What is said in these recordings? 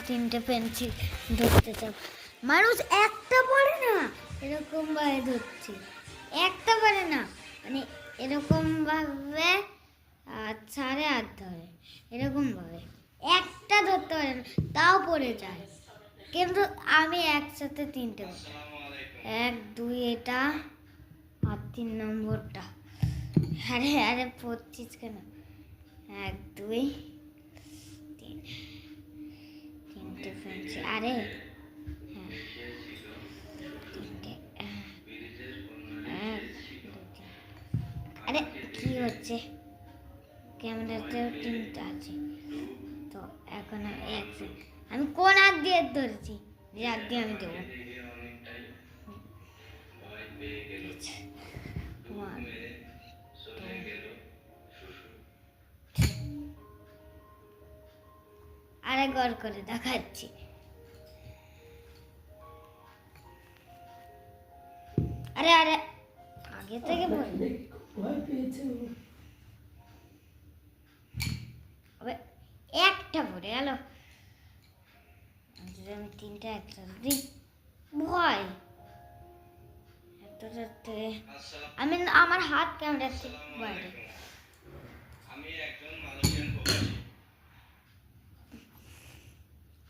তিনটে পেন্সিল ধরতে চাও। মানুষ একটা পারে না, এরকম ভাবে ধরছে, একটা পারে না, মানে এরকম ভাবে ছাড়ে আর ধরে, এরকম ভাবে একটা ধরতে পারে না, তাও পড়ে যায়। কিন্তু আমি একসাথে তিনটে, 1 2 এটা আর 3 নম্বরটা। আরে আরে পড়ছিস কেন? 1 2 3, তিনটে পেন্সিল। আরে হ্যাঁ তিনটে, 1 2 3। আরে কি হচ্ছে? ক্যামেরাতেও তিনটে আছে তো। এখন আমি কোন হাত দিয়ে ধরেছি, যে হাত দিয়ে আমি দেবো। আরে গড় করে দেখাচ্ছি। আরে আরে আগে থেকে বলবে একটা পড়ে গেল। আমি তিনটা একসাথে দিই, ভয় আমি আমার হাত ক্যামেরা বাইরে।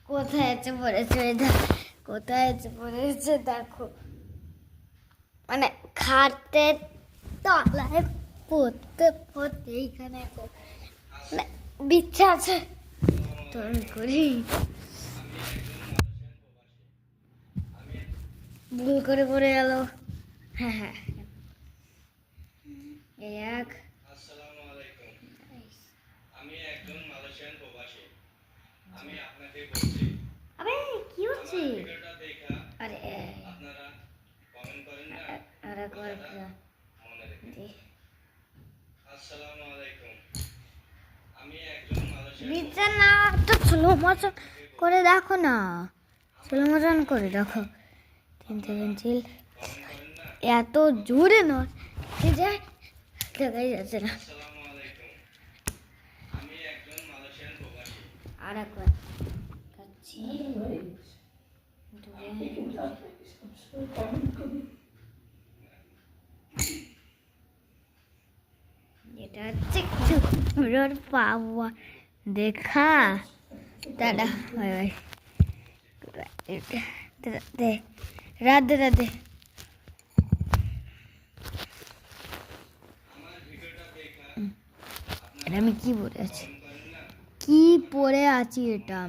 কোথায় আছে পড়েছে, কোথায় আছে পড়েছে দেখো, মানে খাটতে তলায় পড়তে পড়তে এইখানে মানে বিচ্ছা আছে তো আমি করি, ভুল করে পড়ে গেল। হ্যাঁ হ্যাঁ এক। আমি একজন মালয়েশিয়ান প্রবাসী। আমি আপনাকে বলছি, আবে কি হচ্ছে? ভিডিওটা দেখা আরে আপনারা কমেন্ট করেন না, আরে কর মনে রেখে। আসসালামু আলাইকুম, আমি একজন মালয়েশিয়ান। বিচ্ছা না তো স্লো মোশন করে দেখো না, স্লো মোশন করে দেখো। তিনটে পেন্সিল এত জোরে নয় যে যায়, দেখাই যাচ্ছে না। আসসালামু আলাইকুম, আমি একজন মালয়েশিয়ান প্রবাসী। আর একবার কাচ্ছি এটা হচ্ছে কুমড়োর পাওয়া দেখা। দাদা ভাই ভাই রাধে রাধে। এটা আমি কি পরে আছি, কি পরে আছি এটা?